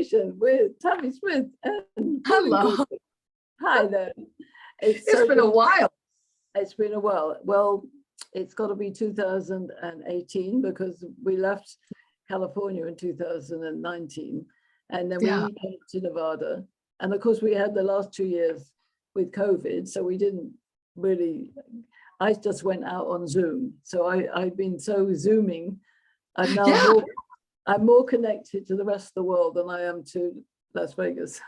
with Tami Smith and Hello. Hi there. It's been a while. It's been a while. Well, it's got to be 2018 because we left California in 2019, and then we came to Nevada. And of course, we had the last 2 years with COVID, so we didn't really. I just went out on Zoom, so I've been so Zooming. I'm now I'm more connected to the rest of the world than I am to Las Vegas.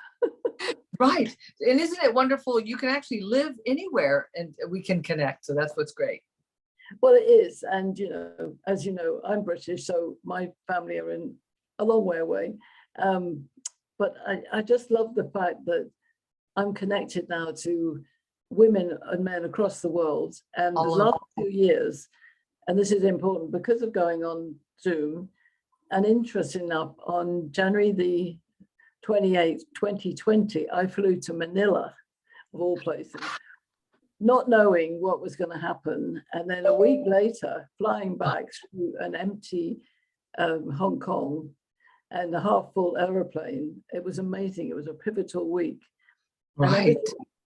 Right. And isn't it wonderful? You can actually live anywhere and we can connect. So that's what's great. Well, it is. And, as you know, I'm British, so my family are in a long way away. But I just love the fact that I'm connected now to women and men across the world. And the last 2 years, and this is important because of going on Zoom, and interesting enough, on January the 28th, 2020, I flew to Manila, of all places, not knowing what was going to happen. And then a week later, flying back through an empty Hong Kong and a half-full aeroplane. It was amazing. It was a pivotal week. Right.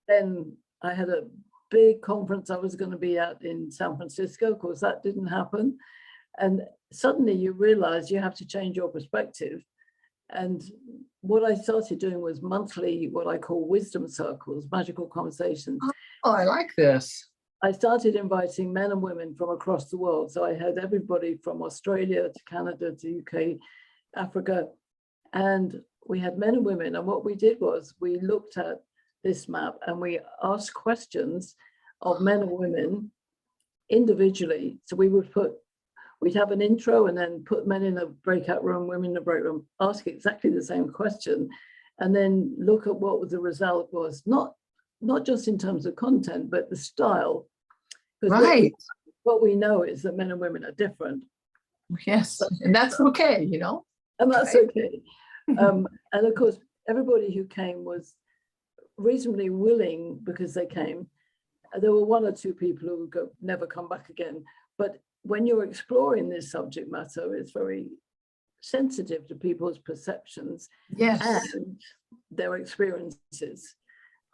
Then I had a big conference I was going to be at in San Francisco. Of course, that didn't happen. And suddenly you realize you have to change your perspective. And what I started doing was monthly, what I call wisdom circles, magical conversations. Oh, I like this. I started inviting men and women from across the world. So I had everybody from Australia to Canada to UK, Africa, and we had men and women. And what we did was we looked at this map and we asked questions of men and women individually. So we'd have an intro and then put men in a breakout room, women in a breakout room, ask exactly the same question, and then look at what the result was, not just in terms of content, but the style. Right. What we know is that men and women are different. Yes, and that's okay, And that's okay. And of course, everybody who came was reasonably willing because they came. There were one or two people who would never come back again. But when you're exploring this subject matter, it's very sensitive to people's perceptions and their experiences.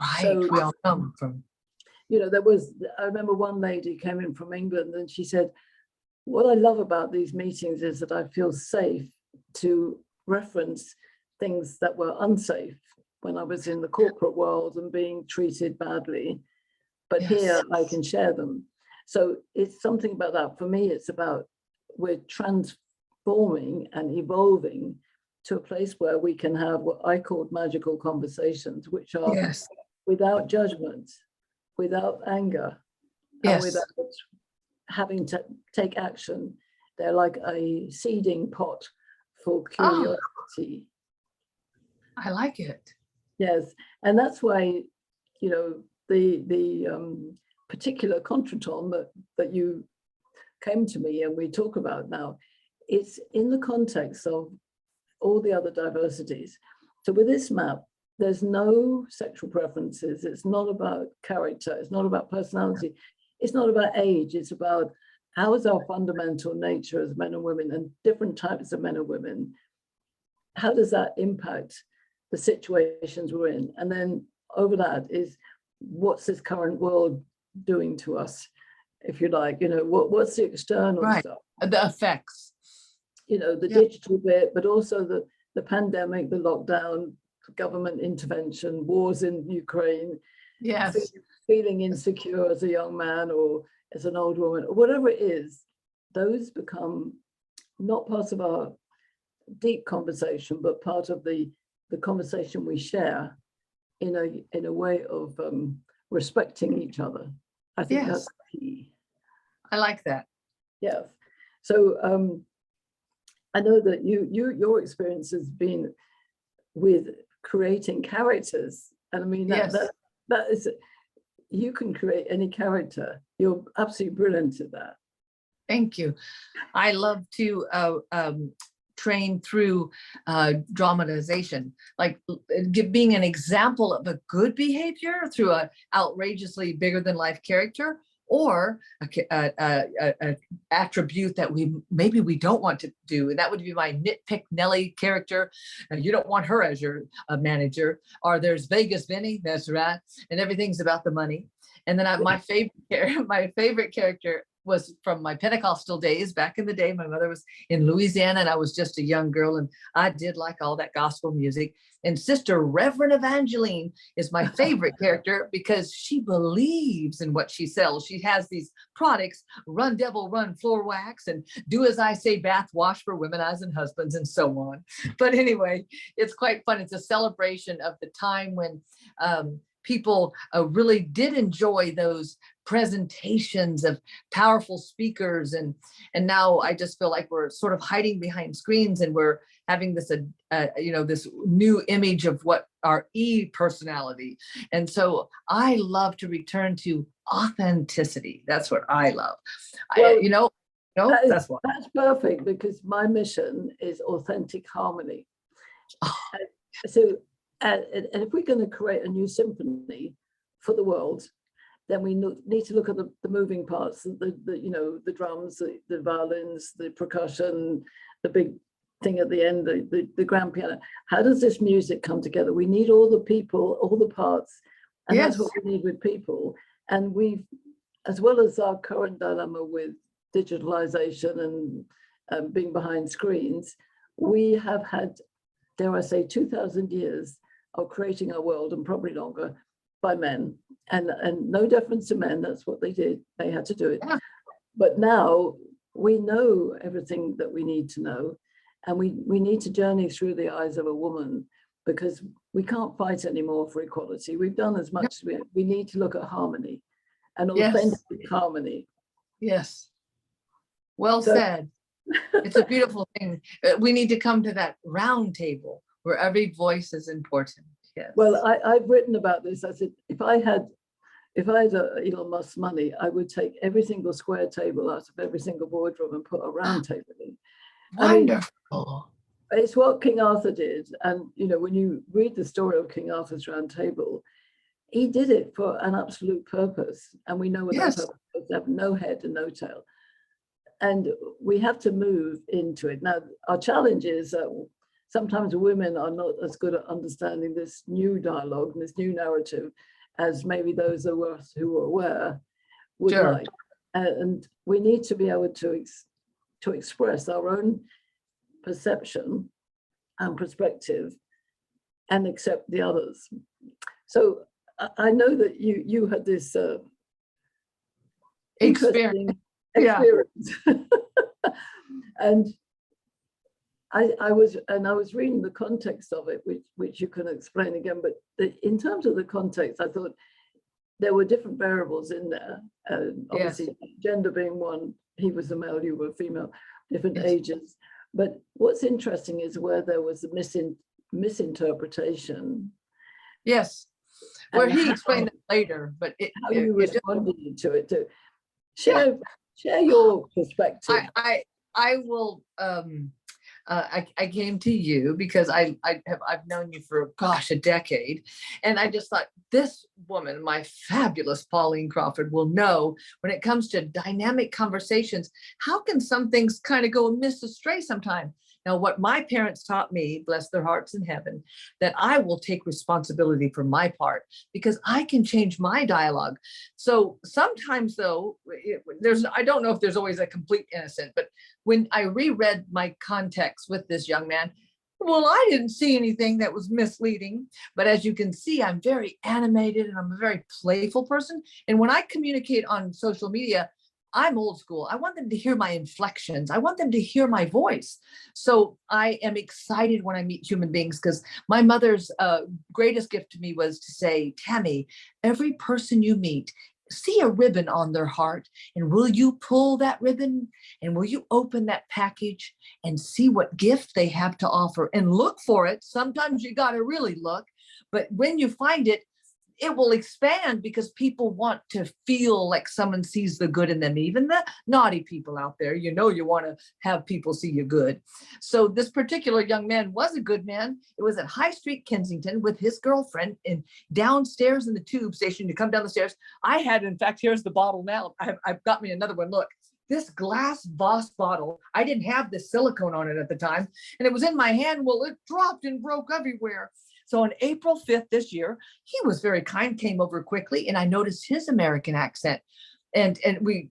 Right, so, we all come from. I remember one lady came in from England and she said, what I love about these meetings is that I feel safe to reference things that were unsafe when I was in the corporate world and being treated badly. But here I can share them. So it's something about that. For me, it's about we're transforming and evolving to a place where we can have what I called magical conversations, which are without judgment, without anger, and without having to take action. They're like a seeding pot for curiosity. I like it. Yes, and that's why, the particular contretemps that you came to me and we talk about now, it's in the context of all the other diversities. So with this map, there's no sexual preferences. It's not about character. It's not about personality. It's not about age. It's about how is our fundamental nature as men and women and different types of men and women. How does that impact the situations we're in? And then over that is what's this current world doing to us, if you like, what's the external stuff, the effects, the digital bit, but also the pandemic, the lockdown, government intervention, wars in Ukraine, feeling insecure as a young man or as an old woman, or whatever it is. Those become not part of our deep conversation, but part of the conversation we share in a way of respecting each other. I think that's key. I like that. Yes. So I know that your experience has been with creating characters, and I mean that is, you can create any character. You're absolutely brilliant at that. Thank you. I love to train through dramatization, like being an example of a good behavior through an outrageously bigger than life character, or a attribute that maybe we don't want to do. And that would be my nitpick Nelly character. You don't want her as your manager. Or there's Vegas Vinny, that's right. And everything's about the money. And then my favorite character was from my Pentecostal days. Back in the day, my mother was in Louisiana and I was just a young girl, and I did like all that gospel music. And Sister Reverend Evangeline is my favorite character because she believes in what she sells. She has these products, Run Devil Run Floor Wax, and Do As I Say Bath Wash for Womenizing Husbands, and so on. But anyway, it's quite fun. It's a celebration of the time when people really did enjoy those presentations of powerful speakers, and now I just feel like we're sort of hiding behind screens, and we're having this this new image of what our personality. And so I love to return to authenticity. That's what I love. Well, that's what. That's perfect, because my mission is authentic harmony. So and if we're going to create a new symphony for the world, then we need to look at the moving parts, the drums, the violins, the percussion, the big thing at the end, the grand piano. How does this music come together? We need all the people, all the parts, and Yes. that's what we need with people. And we've, as well as our current dilemma with digitalization and being behind screens, we have had, dare I say, 2,000 years of creating our world, and probably longer, by men. And no deference to men, that's what they did. They had to do it. Yeah. But now we know everything that we need to know. And we need to journey through the eyes of a woman, because we can't fight anymore for equality. We've done as much as we need to look at harmony, and authentic harmony. Yes. Well said. It's a beautiful thing. We need to come to that round table where every voice is important. Yes. Well, I've written about this. I said, if I had Elon Musk's money, I would take every single square table out of every single boardroom and put a round table in. Wonderful. It's what King Arthur did. And, when you read the story of King Arthur's round table, he did it for an absolute purpose. And we know what that purpose is, to have no head and no tail. And we have to move into it. Now, our challenge is that sometimes women are not as good at understanding this new dialogue and this new narrative as maybe those of us who are aware would like. And we need to be able to express our own perception and perspective and accept the others. So I know that you had this interesting experience. And I was reading the context of it, which you can explain again, but in terms of the context, I thought there were different variables in there. Obviously, gender being one, he was a male, you were a female, different ages. But what's interesting is where there was a misinterpretation. Yes, where he explained it later, but how you responded to it too. Share your perspective. I will. I came to you because I've known you for a decade, and I just thought this woman, my fabulous Pauline Crawford, will know when it comes to dynamic conversations, how can some things kind of go amiss astray sometime. Now, what my parents taught me, bless their hearts in heaven, that I will take responsibility for my part because I can change my dialogue. So sometimes, though, I don't know if there's always a complete innocent, but when I reread my context with this young man, well, I didn't see anything that was misleading. But as you can see, I'm very animated and I'm a very playful person. And when I communicate on social media, I'm old school. I want them to hear my inflections. I want them to hear my voice. So I am excited when I meet human beings, because my mother's greatest gift to me was to say, Tami, every person you meet, see a ribbon on their heart, and will you pull that ribbon, and will you open that package and see what gift they have to offer and look for it. Sometimes you got to really look, but when you find it, it will expand because people want to feel like someone sees the good in them, even the naughty people out there. You want to have people see you good. So this particular young man was a good man. It was at High Street, Kensington, with his girlfriend, and downstairs in the tube station, you come down the stairs. I had, in fact, here's the bottle now. I've got me another one. Look, this glass Voss bottle. I didn't have the silicone on it at the time, and it was in my hand. Well, it dropped and broke everywhere. So on April 5th this year, he was very kind, came over quickly, and I noticed his American accent. And we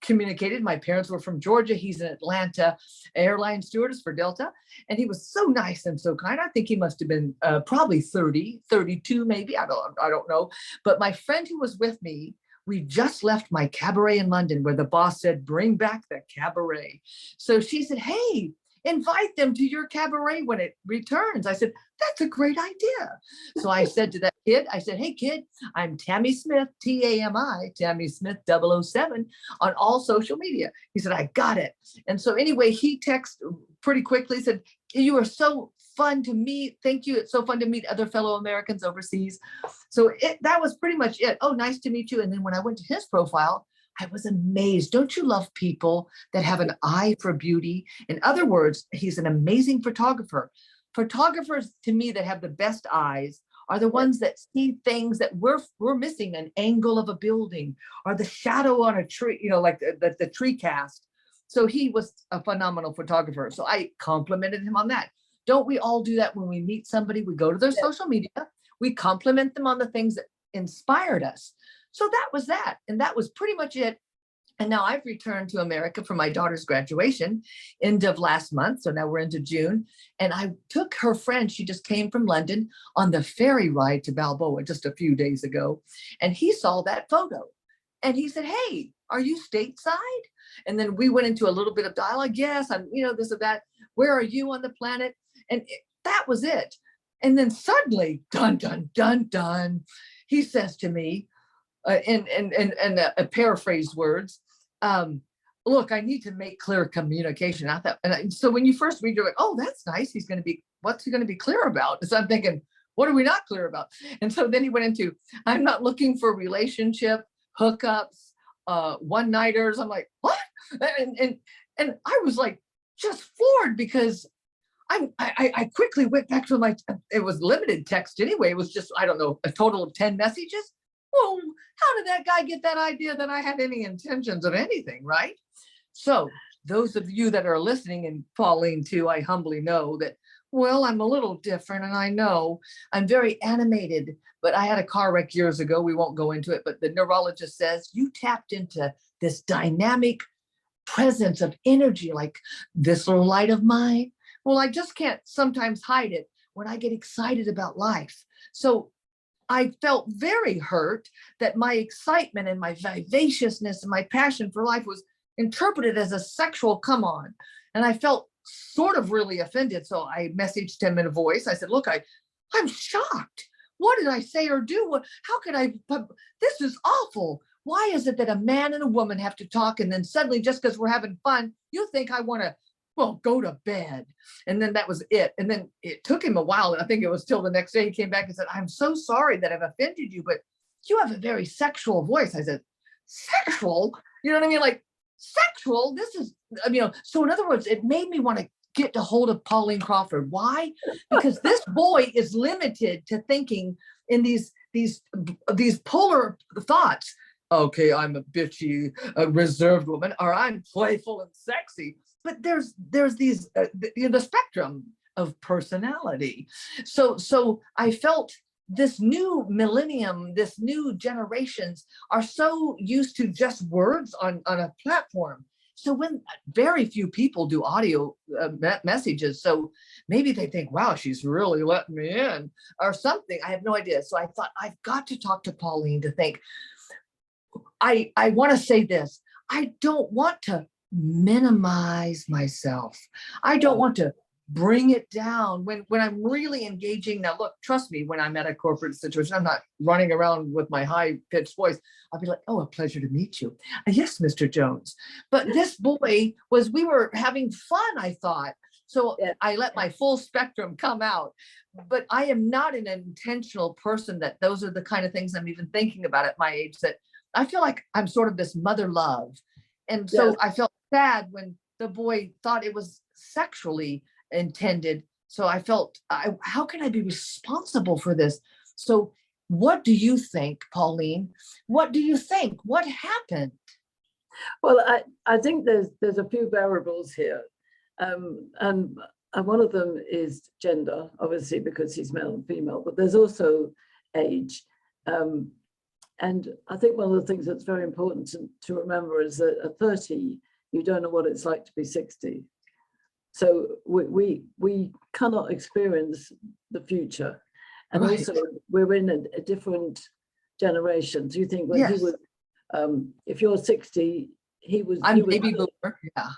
communicated. My parents were from Georgia. He's an Atlanta airline stewardess for Delta. And he was so nice and so kind. I think he must have been probably 30, 32 maybe. I don't know. But my friend who was with me, we just left my cabaret in London where the boss said, bring back the cabaret. So she said, hey, invite them to your cabaret when it returns. I said, that's a great idea. So I said to that kid, I said, hey kid, I'm Tami Smith, Tami, Tami Smith 007 on all social media. He said, I got it. And so anyway, he texted pretty quickly, said, you are so fun to meet. Thank you. It's so fun to meet other fellow Americans overseas. So that was pretty much it. Oh, nice to meet you. And then when I went to his profile, I was amazed. Don't you love people that have an eye for beauty? In other words, he's an amazing photographer. Photographers, to me, that have the best eyes are the ones that see things that we're missing, an angle of a building or the shadow on a tree, like the tree cast. So he was a phenomenal photographer. So I complimented him on that. Don't we all do that when we meet somebody? We go to their social media, we compliment them on the things that inspired us. So that was that. And that was pretty much it. And now I've returned to America for my daughter's graduation, end of last month. So now we're into June. And I took her friend, she just came from London, on the ferry ride to Balboa just a few days ago. And he saw that photo. And he said, hey, are you stateside? And then we went into a little bit of dialogue. Yes, I'm, this or that. Where are you on the planet? And that was it. And then suddenly, dun, dun, dun, dun, he says to me, in paraphrased words, look, I need to make clear communication. I thought, so when you first read, you're like, oh, that's nice. What's he going to be clear about? So I'm thinking, what are we not clear about? And so then he went into, I'm not looking for relationship, hookups, one-nighters. I'm like, what? And I was like, just floored because I quickly went back to it was limited text anyway. It was just, I don't know, a total of 10 messages. Well, how did that guy get that idea that I had any intentions of anything, right? So those of you that are listening, and Pauline too, I humbly know that, well, I'm a little different, and I know I'm very animated, but I had a car wreck years ago. We won't go into it, but the neurologist says you tapped into this dynamic presence of energy, like this little light of mine. Well, I just can't sometimes hide it when I get excited about life. So I felt very hurt that my excitement and my vivaciousness and my passion for life was interpreted as a sexual come on. And I felt sort of really offended. So I messaged him in a voice. I said, look, I'm shocked. What did I say or do? How could I? This is awful. Why is it that a man and a woman have to talk, and then suddenly, just because we're having fun, you think I want to, well, go to bed? And then that was it. And then it took him a while. I think it was till the next day he came back and said, I'm so sorry that I've offended you, but you have a very sexual voice. I said, sexual? You know what I mean? Like, sexual? This is, so in other words, it made me want to get a hold of Pauline Crawford. Why? Because this boy is limited to thinking in these polar thoughts. Okay, I'm a bitchy, reserved woman, or I'm playful and sexy. But there's these the spectrum of personality. So I felt this new millennium, this new generations are so used to just words on a platform. So when very few people do audio messages, so maybe they think, wow, she's really letting me in or something. I have no idea. So I thought, I've got to talk to Pauline to think. I want to say this. I don't want to minimize myself. I don't want to bring it down when I'm really engaging. Now, look, trust me, when I'm at a corporate situation, I'm not running around with my high-pitched voice. I'll be like, oh, a pleasure to meet you. Yes, Mr. Jones. But this boy we were having fun, I thought. So Yeah. I let my full spectrum come out, but I am not an intentional person that those are the kind of things I'm even thinking about at my age, that I feel like I'm sort of this mother love. And so Yes. I felt sad when the boy thought it was sexually intended. So I felt, how can I be responsible for this? So what do you think, Pauline? What do you think? What happened? Well, I think there's a few variables here. And one of them is gender, obviously, because he's male and female, but there's also age. And I think one of the things that's very important to remember is that at 30, you don't know what it's like to be 60. So we cannot experience the future. And Right. also we're in a different generation. Do you think when he Yes. was, if you're 60, I'm he was baby boomer. Yeah.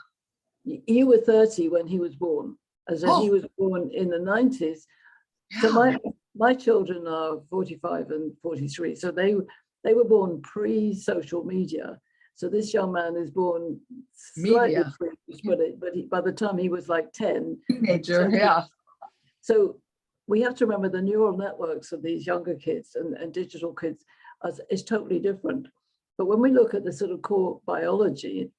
you were 30 when he was born, as in he Oh. was born in the 90s. So my children are 45 and 43, so they were born pre-social media. So this young man is born slightly Media. but by the time he was like 10, Teenager. so, Yeah. so we have to remember the neural networks of these younger kids and digital kids is totally different. But when we look at the sort of core biology,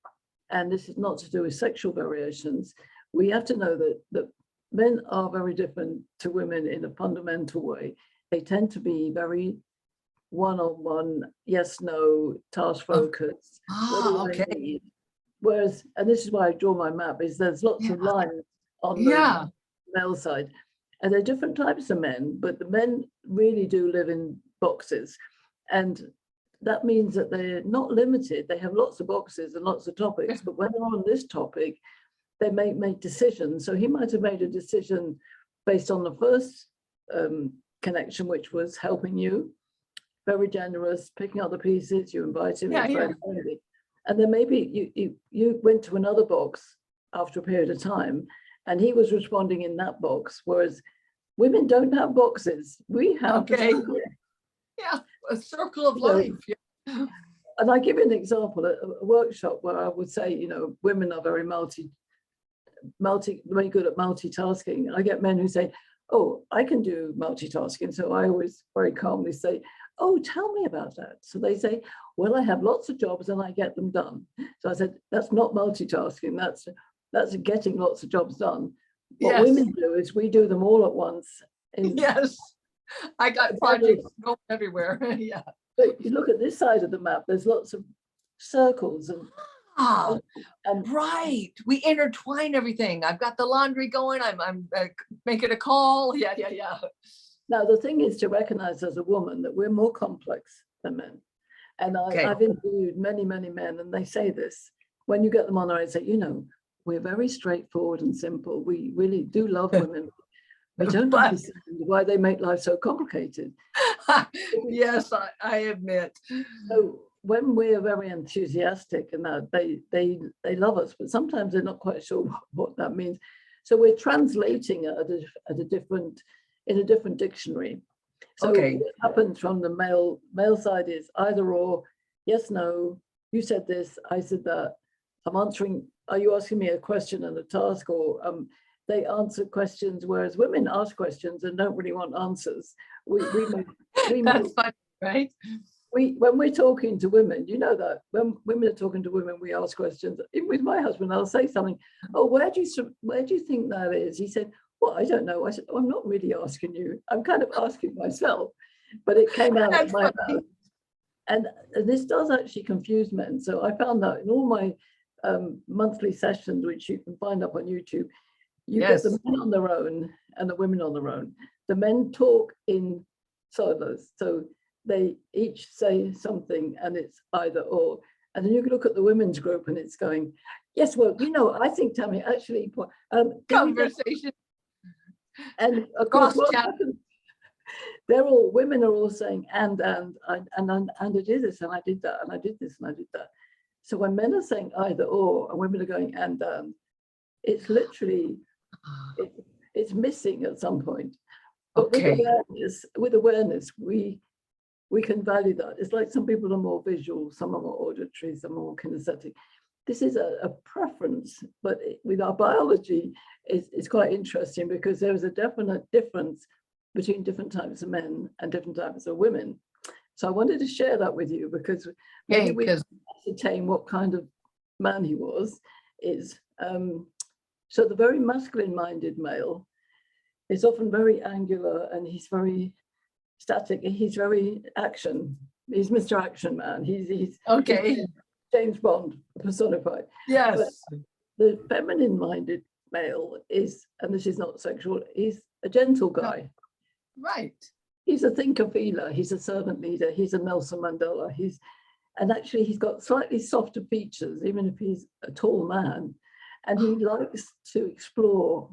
and this is not to do with sexual variations, we have to know that men are very different to women in a fundamental way. They tend to be very one-on-one, yes, no, task focused. Okay. Whereas, and this is why I draw my map, is there's lots of lines on the male side. And there are different types of men, but the men really do live in boxes. And that means that they're not limited. They have lots of boxes and lots of topics, but when they're on this topic, they make decisions. So he might have made a decision based on the first connection, which was helping you, very generous, picking up the pieces, you invite him, and then maybe you went to another box after a period of time, and he was responding in that box, whereas women don't have boxes. We have A circle of life. And I give you an example, a workshop where I would say, women are very very good at multitasking. I get men who say, oh, I can do multitasking. So I always very calmly say, oh, tell me about that. So they say, well, I have lots of jobs and I get them done. So I said, that's not multitasking. That's getting lots of jobs done. What women do is we do them all at once. Yes. I got projects going everywhere. Yeah. But you look at this side of the map, there's lots of circles and right. We intertwine everything. I've got the laundry going. I'm making a call. Yeah. Now, the thing is to recognize as a woman that we're more complex than men. And I've interviewed many, many men, and they say this. When you get them on, I say, we're very straightforward and simple. We really do love women. We don't understand why they make life so complicated. Yes, I admit. So when we're very enthusiastic and that they love us, but sometimes they're not quite sure what that means. So we're translating it in a different dictionary. So what happens from the male side is either or, yes, no, you said this, I said that. I'm answering, are you asking me a question and a task, or they answer questions, whereas women ask questions and don't really want answers. That's funny, right? When we're talking to women, that when women are talking to women, we ask questions. Even with my husband, I'll say something. Oh, where do you think that is? He said, well, I don't know. I said, oh, I'm not really asking you. I'm kind of asking myself, but it came out of my mouth. And this does actually confuse men. So I found that in all my monthly sessions, which you can find up on YouTube, you get the men on their own and the women on their own. The men talk in solos. So they each say something and it's either or. And then you can look at the women's group and it's going, yes, well, I think, Tami, actually, conversation. And of course, what happens, women are all saying, and it is this, and I did that, and I did this, and I did that. So when men are saying either or, and women are going, and, it's literally, it's missing at some point. But with awareness, we can value that. It's like some people are more visual, some are more auditory, some are more kinesthetic. this is a preference, but with our biology, it's quite interesting because there is a definite difference between different types of men and different types of women. So I wanted to share that with you because maybe we can ascertain what kind of man he was. So the very masculine-minded male is often very angular and he's very static. He's very action. He's Mr. Action Man. He's okay. James Bond personified. Yes. But the feminine-minded male is, and this is not sexual, he's a gentle guy. Right. He's a thinker-feeler. He's a servant leader. He's a Nelson Mandela. And actually he's got slightly softer features, even if he's a tall man. And he likes to explore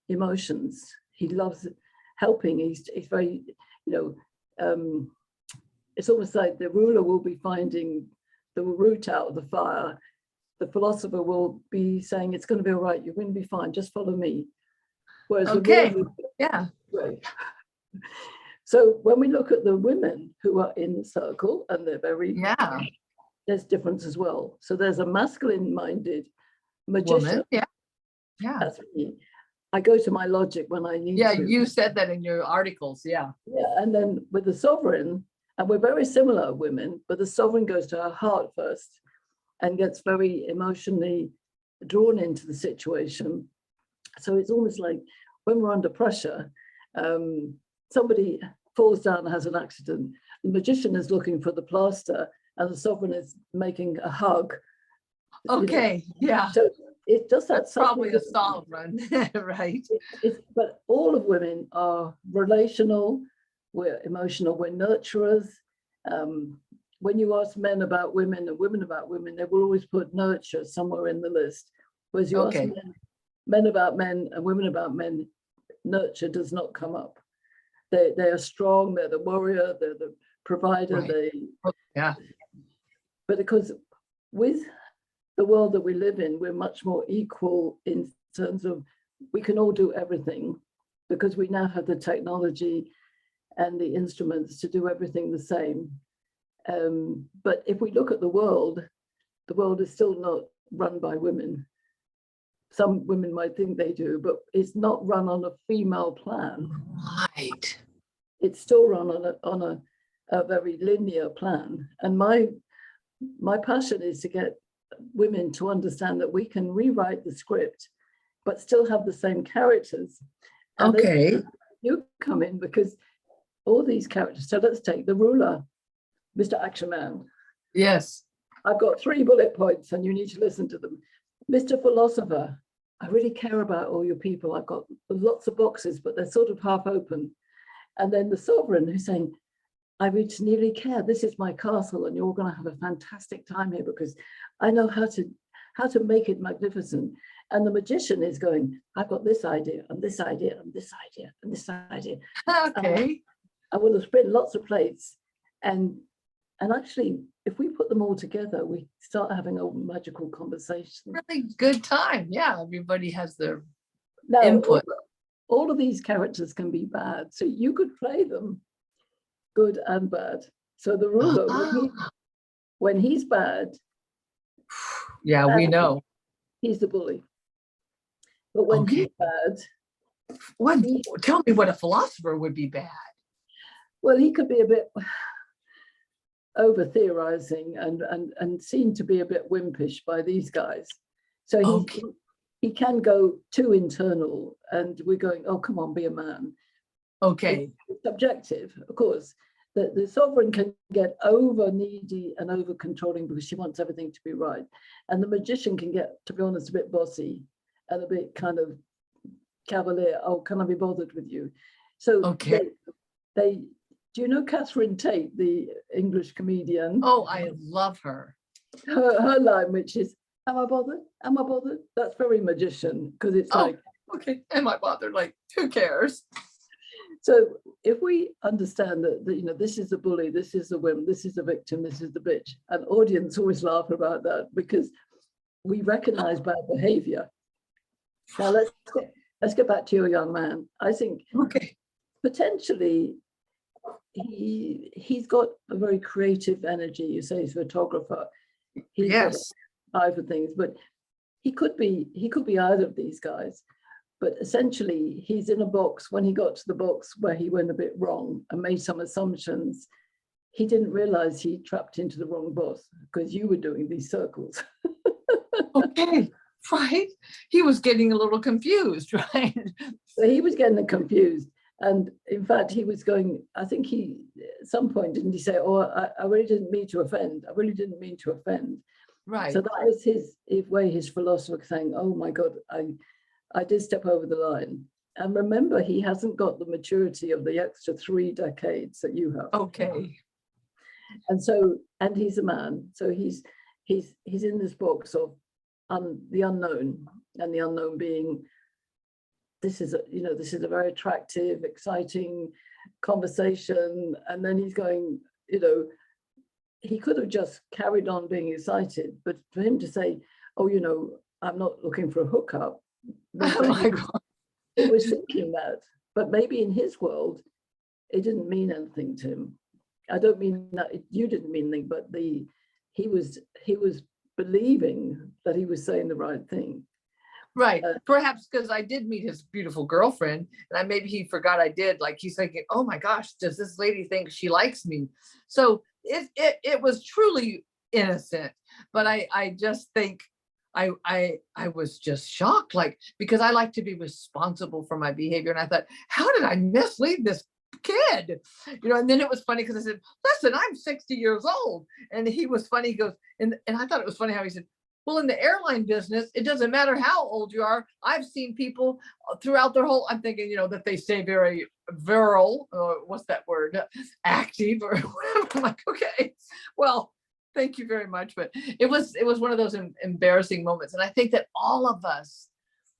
emotions. He loves helping. He's very, it's almost like the ruler will be finding the root out of the fire. The philosopher will be saying, it's going to be all right. You're going to be fine. Just follow me. Whereas okay. the ruler, yeah. So when we look at the women who are in the circle, and they're very, there's difference as well. So there's a masculine-minded magician. Woman. Yeah. Yeah. That's me. I go to my logic when I need to. Yeah, you said that in your articles. Yeah. Yeah, and then with the sovereign, and we're very similar women, but the sovereign goes to her heart first and gets very emotionally drawn into the situation. So it's almost like when we're under pressure, somebody falls down and has an accident. The magician is looking for the plaster and the sovereign is making a hug. Okay, yeah. So it does that. That's probably a sovereign, right? But all of women are relational, we're emotional, we're nurturers. When you ask men about women and women about women, they will always put nurture somewhere in the list. Whereas you ask men about men and women about men, nurture does not come up. They are strong, they're the warrior, they're the provider, But because with the world that we live in, we're much more equal in terms of we can all do everything because we now have the technology and the instruments to do everything the same. But if we look at the world is still not run by women. Some women might think they do, but it's not run on a female plan. Right. It's still run on a very linear plan. And my passion is to get women to understand that we can rewrite the script, but still have the same characters. And you come in because all these characters. So let's take the ruler, Mr. Action Man. Yes. I've got 3 bullet points and you need to listen to them. Mr. Philosopher, I really care about all your people. I've got lots of boxes, but they're sort of half open. And then the sovereign who's saying, I really care. This is my castle and you're going to have a fantastic time here because I know how to make it magnificent. And the magician is going, I've got this idea and this idea and this idea and this idea. Okay. I will have spin lots of plates. And actually, if we put them all together, we start having a magical conversation. Really good time. Yeah, everybody has their now, input. All of these characters can be bad. So you could play them good and bad. So the ruler, when he's bad, we know. He's the bully. But when he's bad, tell me what a philosopher would be bad. Well, he could be a bit over theorizing and seen to be a bit wimpish by these guys. So he can go too internal and we're going, oh, come on, be a man. Okay. It's subjective, of course. The sovereign can get over needy and over controlling because she wants everything to be right. And the magician can get, to be honest, a bit bossy and a bit kind of cavalier. Oh, can I be bothered with you? So they do you know Catherine Tate, the English comedian? Oh, I love her. Her line, which is, am I bothered? Am I bothered? That's very magician because it's like, okay, am I bothered? Like, who cares? So if we understand that this is the bully, this is the wimp, this is the victim, this is the bitch, and audience always laugh about that because we recognize bad behavior. Now let's get back to your young man. I think potentially he's got a very creative energy. You say he's a photographer. He's got eye for things, but he could be either of these guys. But essentially, he's in a box. When he got to the box where he went a bit wrong and made some assumptions, he didn't realize he trapped into the wrong box because you were doing these circles. Okay, right. He was getting a little confused, right? So he was getting confused. And in fact, he was going, I think he, at some point, didn't he say, oh, I really didn't mean to offend. I really didn't mean to offend. Right. So that was his way, his philosopher saying, oh my God, I did step over the line. And remember, he hasn't got the maturity of the extra 3 decades that you have. Okay. And so, and he's a man. So he's in this box of the unknown, and the unknown being, this is a very attractive, exciting conversation. And then he's going, he could have just carried on being excited, but for him to say, oh, I'm not looking for a hookup. Oh my God. He was thinking that, but maybe in his world, it didn't mean anything to him. I don't mean that you didn't mean anything, but he was believing that he was saying the right thing. Right. Perhaps because I did meet his beautiful girlfriend, and maybe he forgot I did. Like he's thinking, oh my gosh, does this lady think she likes me? So it was truly innocent, but I just think I was just shocked, like, because I like to be responsible for my behavior. And I thought, how did I mislead this kid? And then it was funny because I said, listen, I'm 60 years old. And he was funny. He goes, and I thought it was funny how he said, well, in the airline business, it doesn't matter how old you are. I've seen people throughout their whole, I'm thinking, that they stay very virile, or what's that word? Active or whatever. I'm like, okay, well, thank you very much. But it was one of those embarrassing moments. And I think that all of us,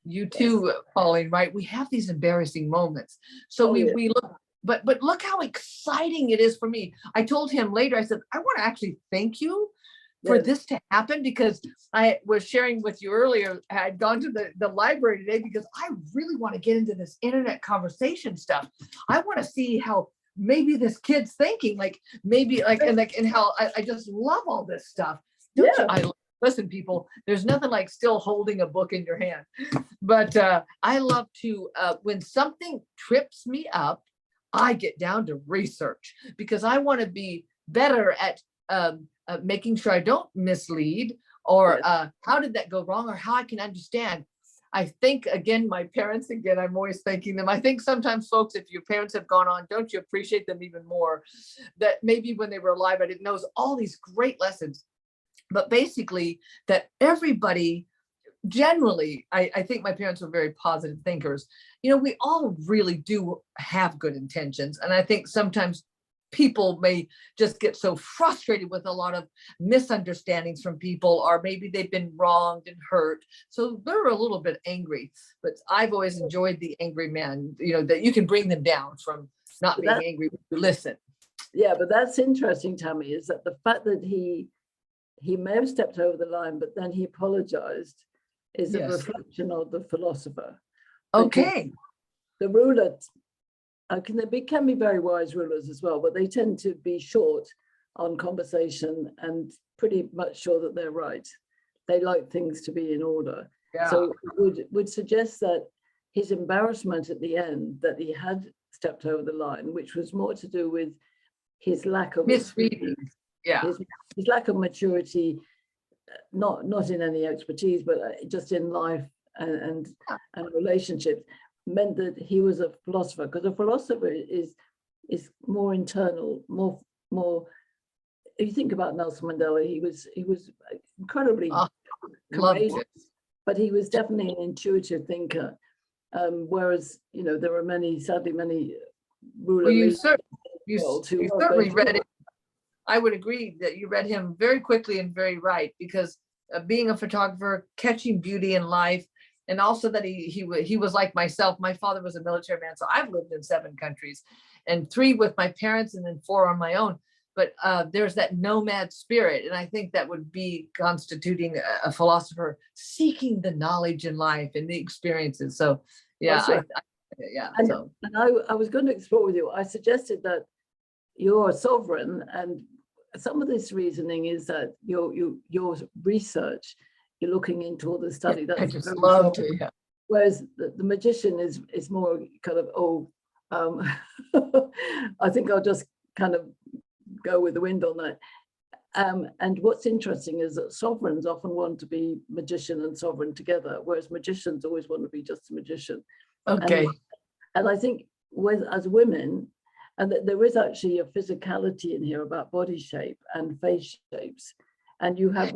you too, Pauline, right? We have these embarrassing moments. So we look, but look how exciting it is for me. I told him later, I said, I want to actually thank you for this to happen, because I was sharing with you earlier, I had gone to the library today because I really want to get into this internet conversation stuff. I want to see how maybe this kid's thinking, like maybe like, and how I just love all this stuff. Don't you? Listen, people, there's nothing like still holding a book in your hand. But I love to, when something trips me up, I get down to research, because I want to be better at making sure I don't mislead, or how did that go wrong, or how I can understand. I think, again, my parents, I'm always thanking them. I think sometimes, folks, if your parents have gone on, don't you appreciate them even more? That maybe when they were alive, I didn't know all these great lessons. But basically, that everybody, generally, I think my parents were very positive thinkers. We all really do have good intentions. And I think sometimes people may just get so frustrated with a lot of misunderstandings from people, or maybe they've been wronged and hurt. So they're a little bit angry. But I've always enjoyed the angry man, that you can bring them down from not being angry when you listen. Yeah, but that's interesting, Tami, is that the fact that he may have stepped over the line, but then he apologized, is a reflection of the philosopher. Okay. The ruler can be very wise rulers as well, but they tend to be short on conversation and pretty much sure that they're right. They like things to be in order. Yeah. So would suggest that his embarrassment at the end that he had stepped over the line, which was more to do with his lack of misreading, his lack of maturity, not in any expertise, but just in life and relationships, meant that he was a philosopher, because a philosopher is more internal, more. If you think about Nelson Mandela, he was incredibly courageous, but he was definitely an intuitive thinker. Whereas there were sadly many rulers. You certainly read it. I would agree that you read him very quickly and very right, because being a photographer, catching beauty in life. And also that he was like myself. My father was a military man, so I've lived in 7 countries, and 3 with my parents, and then 4 on my own. But there's that nomad spirit, and I think that would be constituting a philosopher, seeking the knowledge in life and the experiences. So, yeah, And I was going to explore with you. I suggested that you're a sovereign, and some of this reasoning is that your research, you're looking into all the study. I That's just very love solid. to. Yeah. Whereas the magician is more kind of, I think I'll just kind of go with the wind on that. And what's interesting is that sovereigns often want to be magician and sovereign together, whereas magicians always want to be just a magician. Okay. And I think as women, and there is actually a physicality in here about body shape and face shapes. And you have,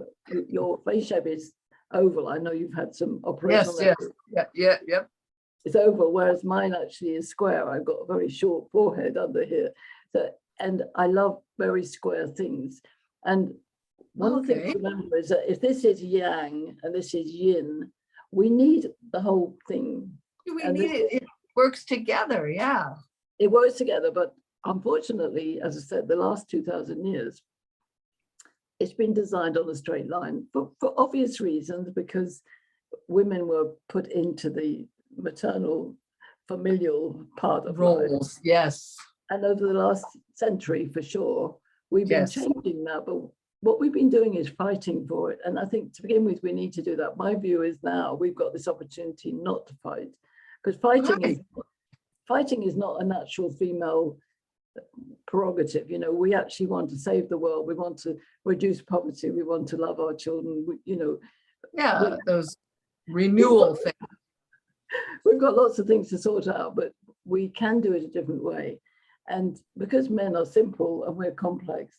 your face shape is oval. I know you've had some operational. Yes. It's oval, whereas mine actually is square. I've got a very short forehead under here. So, and I love very square things. And one of the things to remember is that if this is yang and this is yin, we need the whole thing. We need it. It works together. Yeah. It works together, but unfortunately, as I said, the last 2,000 years, it's been designed on a straight line for obvious reasons, because women were put into the maternal familial part of roles. life. Yes. And over the last century, for sure, we've been changing that, but what we've been doing is fighting for it. And I think to begin with, we need to do that. My view is now we've got this opportunity not to fight, because fighting is not a natural female prerogative. You know, we actually want to save the world. We want to reduce poverty. We want to love our children. Those renewal things. We've got lots of things to sort out, but we can do it a different way. And because men are simple and we're complex,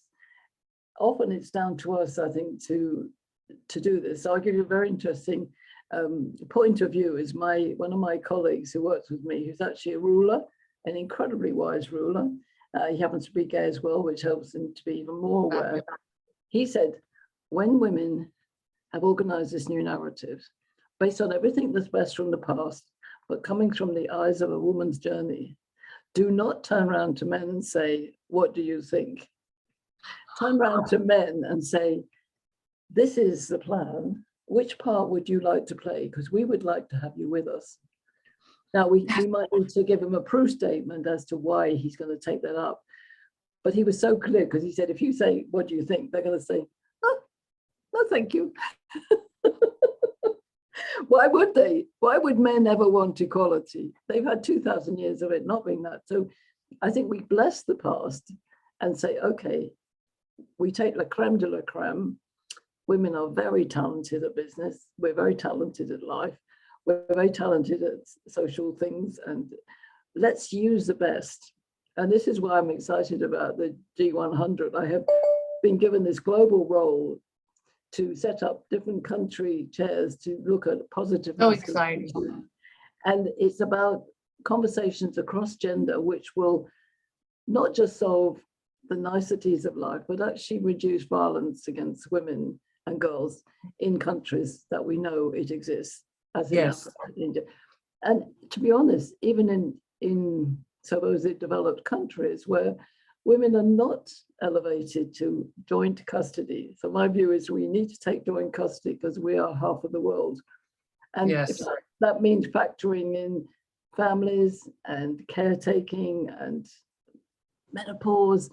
often it's down to us, I think, to do this. So I'll give you a very interesting point of view. Is one of my colleagues who works with me, who's actually a ruler, an incredibly wise ruler. He happens to be gay as well, which helps him to be even more aware. He said, when women have organized this new narrative based on everything that's best from the past, but coming from the eyes of a woman's journey, do not turn around to men and say, what do you think? Turn around to men and say, this is the plan. Which part would you like to play? Because we would like to have you with us. Now, we might need to give him a proof statement as to why he's going to take that up. But he was so clear, because he said, if you say, what do you think? They're going to say, oh, no, thank you. Why would they? Why would men ever want equality? They've had 2,000 years of it not being that. So I think we bless the past and say, okay, we take la creme de la creme. Women are very talented at business. We're very talented at life. We're very talented at social things, and let's use the best. And this is why I'm excited about the G100. I have been given this global role to set up different country chairs to look at positive. So exciting. And it's about conversations across gender, which will not just solve the niceties of life, but actually reduce violence against women and girls in countries that we know it exists, as in Africa and India. And to be honest, even in supposedly developed countries where women are not elevated to joint custody. So my view is we need to take joint custody because we are half of the world. And if that means factoring in families and caretaking and menopause,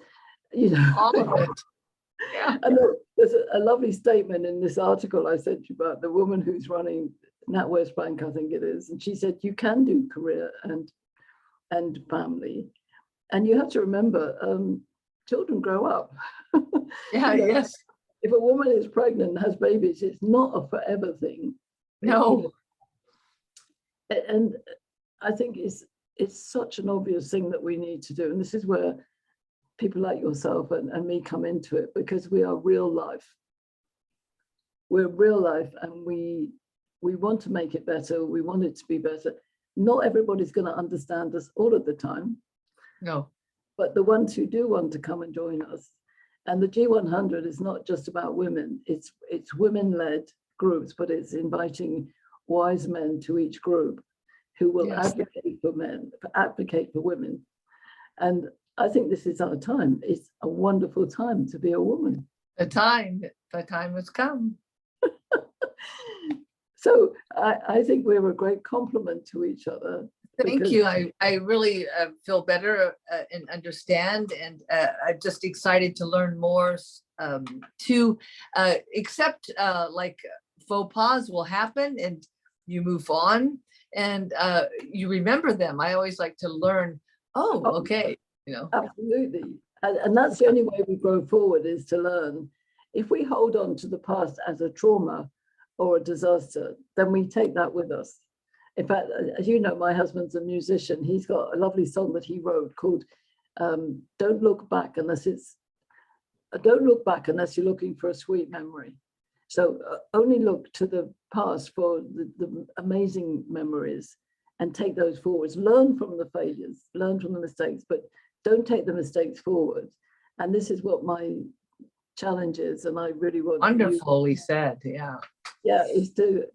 you know. All of it. Yeah. And there's a lovely statement in this article I sent you about the woman who's running NatWest Bank, I think it is. And she said, you can do career and family. And you have to remember, children grow up. Yeah, you know, yes. If a woman is pregnant and has babies, it's not a forever thing. No. And I think it's such an obvious thing that we need to do. And this is where people like yourself and me come into it, because we are real life. We're real life, and we want to make it better. We want it to be better. Not everybody's going to understand us all of the time. No. But the ones who do want to come and join us. And the G100 is not just about women. It's women-led groups, but it's inviting wise men to each group who will advocate for men, advocate for women. And I think this is our time. It's a wonderful time to be a woman. The time has come. So I think we're a great complement to each other. Thank because you. I really feel better and understand, and I'm just excited to learn more. To accept like faux pas will happen, and you move on, and you remember them. I always like to learn. Oh, oh, okay. You know. absolutely. And that's the only way we grow forward, is to learn. If we hold on to the past as a trauma or a disaster, then we take that with us. In fact, as you know, my husband's a musician. He's got a lovely song that he wrote called Don't Look Back Unless you're looking for a sweet memory. So only look to the past for the amazing memories and take those forwards. Learn from the failures, learn from the mistakes, but don't take the mistakes forward. And this is what my challenge is. And I really want Wonderfully said. Yeah. Yeah, is to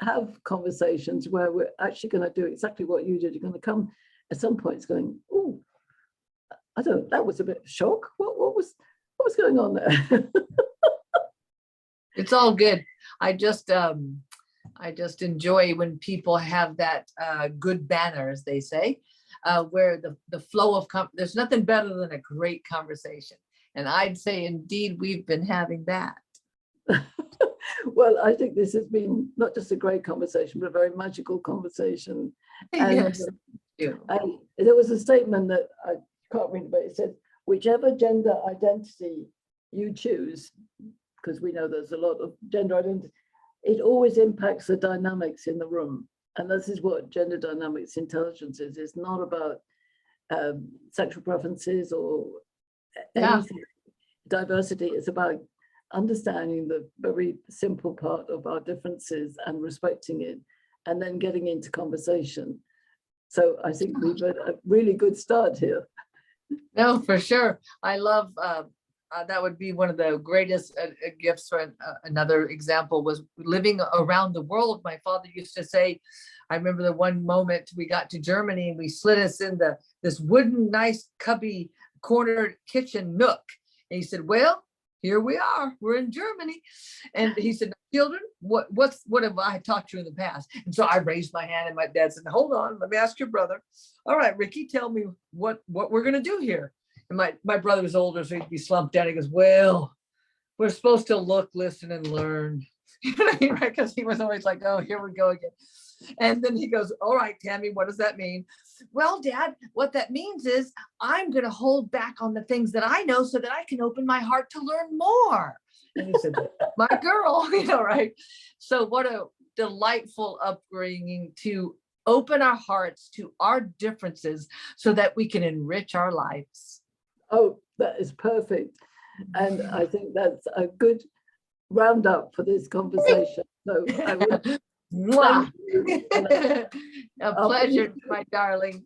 have conversations where we're actually going to do exactly what you did. You're going to come at some points going, oh, that was a bit of shock. What was going on there? It's all good. I just enjoy when people have that good banner, as they say, where the flow of there's nothing better than a great conversation. And I'd say, indeed, we've been having that. Well, I think this has been not just a great conversation, but a very magical conversation. And Yes. There was a statement that I can't read, but it said, whichever gender identity you choose, because we know there's a lot of gender identity, it always impacts the dynamics in the room. And this is what gender dynamics intelligence is. It's not about sexual preferences or anything, diversity. It's about understanding the very simple part of our differences and respecting it, and then getting into conversation. So I think we've had a really good start here. No, for sure. I love that would be one of the greatest gifts. For another example was living around the world. My father used to say, I remember the one moment we got to Germany and we slid us in this wooden, nice cubby corner kitchen nook. And he said, well, here we are, we're in Germany. And he said, children, what have I taught you in the past? And so I raised my hand and my dad said, hold on, let me ask your brother. All right, Ricky, tell me what we're going to do here. And my brother was older, so he'd be slumped down. He goes, well, we're supposed to look, listen, and learn. You know what I mean, right? Because he was always like, oh, here we go again. And then he goes, all right, Tammy, what does that mean? Well, Dad, what that means is I'm going to hold back on the things that I know so that I can open my heart to learn more. And he said, my girl, you know, right? So what a delightful upbringing to open our hearts to our differences so that we can enrich our lives. Oh, that is perfect. And I think that's a good roundup for this conversation. So I would Mwah. A pleasure, my darling.